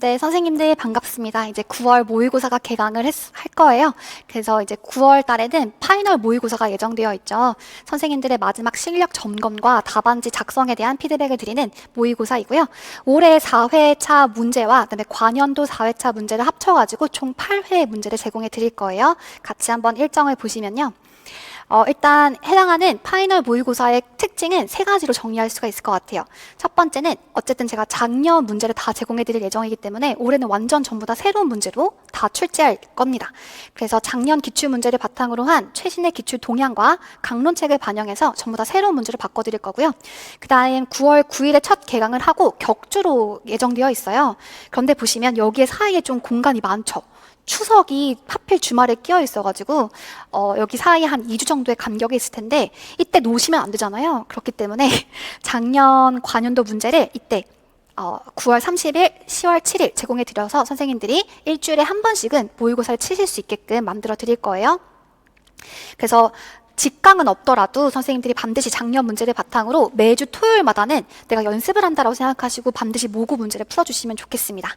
네, 선생님들 반갑습니다. 이제 9월 모의고사가 할 거예요. 그래서 이제 9월 달에는 파이널 모의고사가 예정되어 있죠. 선생님들의 마지막 실력 점검과 답안지 작성에 대한 피드백을 드리는 모의고사이고요. 올해 4회차 문제와 그다음에 관연도 4회차 문제를 합쳐가지고 총 8회의 문제를 제공해 드릴 거예요. 같이 한번 일정을 보시면요. 일단 해당하는 파이널 모의고사의 특징은 세 가지로 정리할 수가 있을 것 같아요. 첫 번째는 어쨌든 제가 작년 문제를 다 제공해 드릴 예정이기 때문에 올해는 완전 전부 다 새로운 문제로 다 출제할 겁니다. 그래서 작년 기출 문제를 바탕으로 한 최신의 기출 동향과 강론책을 반영해서 전부 다 새로운 문제를 바꿔드릴 거고요. 그 다음 9월 9일에 첫 개강을 하고 격주로 예정되어 있어요. 그런데 보시면 여기에 사이에 좀 공간이 많죠. 추석이 하필 주말에 끼어 있어가지고 여기 사이에 한 2주 정도의 간격이 있을 텐데 이때 놓으시면 안 되잖아요. 그렇기 때문에 작년 관연도 문제를 이때 9월 30일, 10월 7일 제공해 드려서 선생님들이 일주일에 한 번씩은 모의고사를 치실 수 있게끔 만들어 드릴 거예요. 그래서 직강은 없더라도 선생님들이 반드시 작년 문제를 바탕으로 매주 토요일마다는 내가 연습을 한다고 생각하시고 반드시 모고 문제를 풀어주시면 좋겠습니다.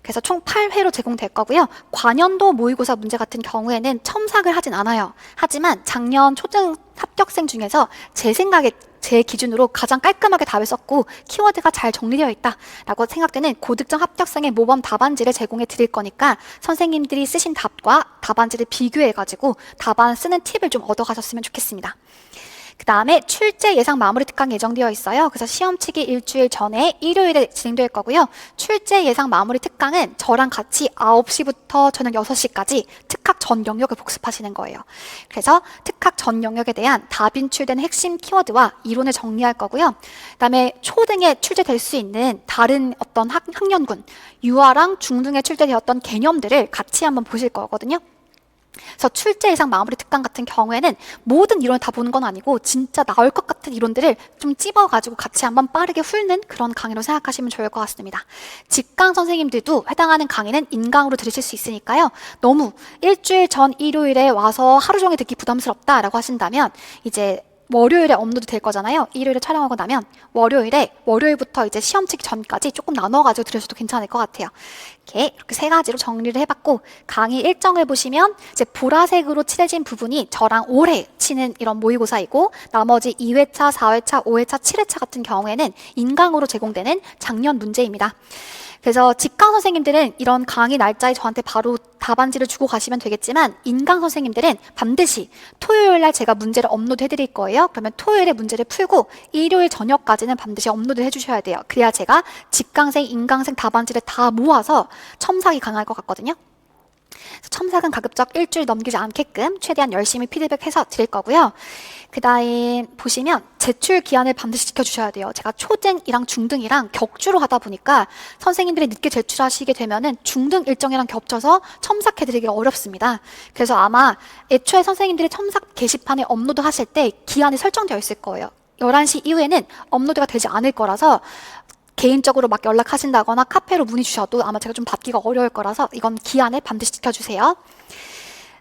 그래서 총 8회로 제공될 거고요. 관연도 모의고사 문제 같은 경우에는 첨삭을 하진 않아요. 하지만 작년 초등 합격생 중에서 제 생각에 제 기준으로 가장 깔끔하게 답을 썼고 키워드가 잘 정리되어 있다라고 생각되는 고득점 합격생의 모범 답안지를 제공해 드릴 거니까 선생님들이 쓰신 답과 답안지를 비교해가지고 답안 쓰는 팁을 좀 얻어가셨으면 좋겠습니다. 그 다음에 출제 예상 마무리 특강 예정되어 있어요. 그래서 시험치기 일주일 전에 일요일에 진행될 거고요. 출제 예상 마무리 특강은 저랑 같이 9시부터 저녁 6시까지 특학 전 영역을 복습하시는 거예요. 그래서 특학 전 영역에 대한 다빈출된 핵심 키워드와 이론을 정리할 거고요. 그 다음에 초등에 출제될 수 있는 다른 어떤 학년군, 유아랑 중등에 출제되었던 개념들을 같이 한번 보실 거거든요. 그래서 출제 예상 마무리 특강 같은 경우에는 모든 이론을 다 보는 건 아니고 진짜 나올 것 같은 이론들을 좀 찝어가지고 같이 한번 빠르게 훑는 그런 강의로 생각하시면 좋을 것 같습니다. 직강 선생님들도 해당하는 강의는 인강으로 들으실 수 있으니까요. 너무 일주일 전 일요일에 와서 하루 종일 듣기 부담스럽다라고 하신다면 이제 월요일에 업로드 될 거잖아요. 일요일에 촬영하고 나면 월요일부터 이제 시험 치기 전까지 조금 나눠가지고 들으셔도 괜찮을 것 같아요. 이렇게 세 가지로 정리를 해봤고 강의 일정을 보시면 이제 보라색으로 칠해진 부분이 저랑 올해 치는 이런 모의고사이고 나머지 2회차, 4회차, 5회차, 7회차 같은 경우에는 인강으로 제공되는 작년 문제입니다. 그래서 직강 선생님들은 이런 강의 날짜에 저한테 바로 답안지를 주고 가시면 되겠지만 인강 선생님들은 반드시 토요일 날 제가 문제를 업로드 해드릴 거예요. 그러면 토요일에 문제를 풀고 일요일 저녁까지는 반드시 업로드 해주셔야 돼요. 그래야 제가 직강생, 인강생 답안지를 다 모아서 첨삭이 가능할 것 같거든요. 첨삭은 가급적 일주일 넘기지 않게끔 최대한 열심히 피드백해서 드릴 거고요. 그 다음 보시면 제출 기한을 반드시 지켜주셔야 돼요. 제가 초등이랑 중등이랑 격주로 하다 보니까 선생님들이 늦게 제출하시게 되면은 중등 일정이랑 겹쳐서 첨삭해드리기가 어렵습니다. 그래서 아마 애초에 선생님들이 첨삭 게시판에 업로드 하실 때 기한이 설정되어 있을 거예요. 11시 이후에는 업로드가 되지 않을 거라서 개인적으로 막 연락하신다거나 카페로 문의 주셔도 아마 제가 좀 받기가 어려울 거라서 이건 기한을 반드시 지켜주세요.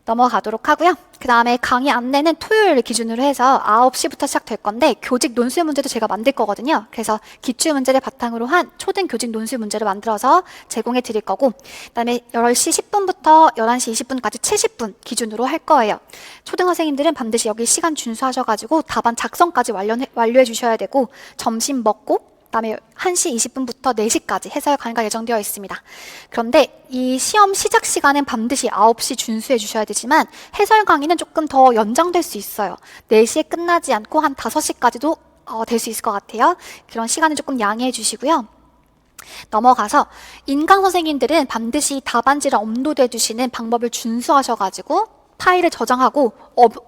넘어가도록 하고요. 그 다음에 강의 안내는 토요일 기준으로 해서 9시부터 시작될 건데 교직 논술 문제도 제가 만들 거거든요. 그래서 기출 문제를 바탕으로 한 초등 교직 논술 문제를 만들어서 제공해 드릴 거고 그 다음에 10시 10분부터 11시 20분까지 70분 기준으로 할 거예요. 초등 선생님들은 반드시 여기 시간 준수하셔가지고 답안 작성까지 완료해 주셔야 되고 점심 먹고 그다음에 1시 20분부터 4시까지 해설 강의가 예정되어 있습니다. 그런데 이 시험 시작 시간은 반드시 9시 준수해 주셔야 되지만 해설 강의는 조금 더 연장될 수 있어요. 4시에 끝나지 않고 한 5시까지도 될 수 있을 것 같아요. 그런 시간을 조금 양해해 주시고요. 넘어가서 인강 선생님들은 반드시 답안지를 업로드해 주시는 방법을 준수하셔가지고 파일을 저장하고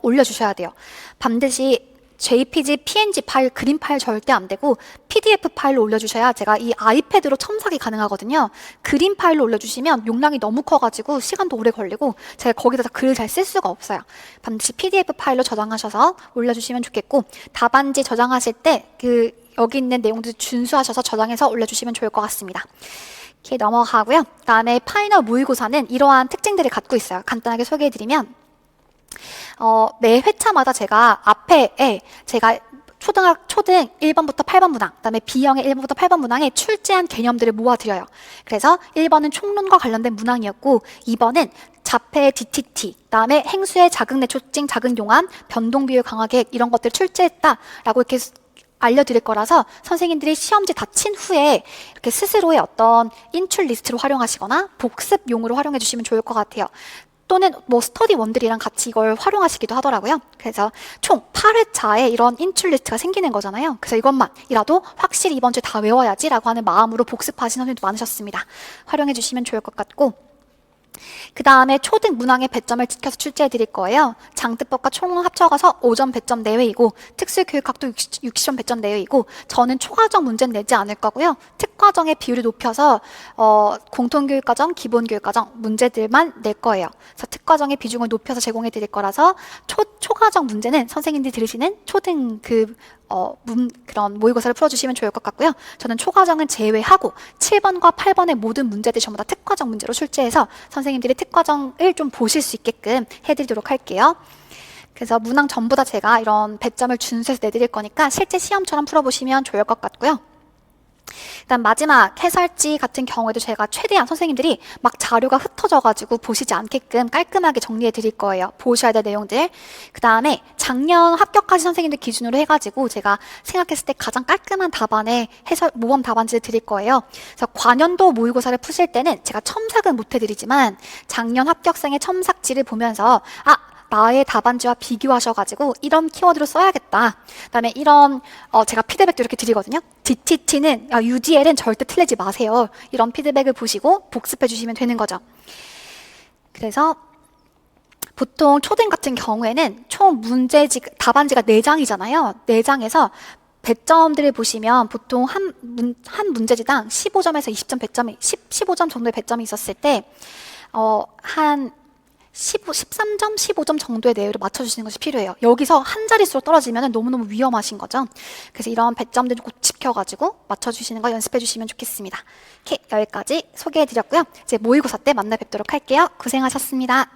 올려주셔야 돼요. 반드시 JPG, PNG 파일, 그림 파일 절대 안 되고 PDF 파일로 올려주셔야 제가 이 아이패드로 첨삭이 가능하거든요. 그림 파일로 올려주시면 용량이 너무 커가지고 시간도 오래 걸리고 제가 거기다 글을 잘 쓸 수가 없어요. 반드시 PDF 파일로 저장하셔서 올려주시면 좋겠고 답안지 저장하실 때 여기 있는 내용들 준수하셔서 저장해서 올려주시면 좋을 것 같습니다. 이렇게 넘어가고요. 그다음에 파이널 모의고사는 이러한 특징들을 갖고 있어요. 간단하게 소개해드리면 매 회차마다 제가 앞에 제가 초등 1번부터 8번 문항, 그다음에 B형의 1번부터 8번 문항에 출제한 개념들을 모아드려요. 그래서 1번은 총론과 관련된 문항이었고 2번은 자폐 DTT, 그다음에 행수의 자극 내초증 자극 용암, 변동 비율 강화 계획 이런 것들을 출제했다라고 이렇게 알려드릴 거라서 선생님들이 시험지 다 친 후에 이렇게 스스로의 어떤 인출 리스트로 활용하시거나 복습용으로 활용해 주시면 좋을 것 같아요. 또는 뭐 스터디 원들이랑 같이 이걸 활용하시기도 하더라고요. 그래서 총 8회차에 이런 인출 리스트가 생기는 거잖아요. 그래서 이것만이라도 확실히 이번 주에 다 외워야지라고 하는 마음으로 복습하신 선생님도 많으셨습니다. 활용해 주시면 좋을 것 같고, 그 다음에 초등 문항의 배점을 지켜서 출제해 드릴 거예요. 장뜨법과 총론 합쳐가서 5점 배점 내외이고 특수교육학도 60점 배점 내외이고 저는 초과정 문제는 내지 않을 거고요. 특과정의 비율을 높여서 공통교육과정, 기본교육과정 문제들만 낼 거예요. 그래서 특과정의 비중을 높여서 제공해 드릴 거라서 초과정 문제는 선생님들이 들으시는 초등 그런 모의고사를 풀어주시면 좋을 것 같고요. 저는 초과정은 제외하고 7번과 8번의 모든 문제들 전부 다 특과정 문제로 출제해서 선생님들이 특과정을 좀 보실 수 있게끔 해드리도록 할게요. 그래서 문항 전부 다 제가 이런 배점을 준수해서 내드릴 거니까 실제 시험처럼 풀어보시면 좋을 것 같고요. 일단 마지막 해설지 같은 경우에도 제가 최대한 선생님들이 막 자료가 흩어져가지고 보시지 않게끔 깔끔하게 정리해 드릴 거예요. 보셔야 될 내용들. 그 다음에 작년 합격하신 선생님들 기준으로 해가지고 제가 생각했을 때 가장 깔끔한 답안의 모범 답안지를 드릴 거예요. 그래서 관연도 모의고사를 푸실 때는 제가 첨삭은 못 해드리지만 작년 합격생의 첨삭지를 보면서 나의 답안지와 비교하셔가지고 이런 키워드로 써야겠다. 그다음에 이런 제가 피드백도 이렇게 드리거든요. DTT는 UDL은 절대 틀리지 마세요. 이런 피드백을 보시고 복습해 주시면 되는 거죠. 그래서 보통 초등 같은 경우에는 총 답안지가 4장이잖아요. 4장에서 배점들을 보시면 보통 한 문제지당 15점에서 20점 배점이 15점 정도의 배점이 있었을 때 한 13점, 15점 정도의 내외로 맞춰주시는 것이 필요해요. 여기서 한 자릿수로 떨어지면 너무너무 위험하신 거죠. 그래서 이런 배점들 꼭 지켜가지고 맞춰주시는 거 연습해주시면 좋겠습니다. 이렇게 여기까지 소개해드렸고요. 이제 모의고사 때 만나 뵙도록 할게요. 고생하셨습니다.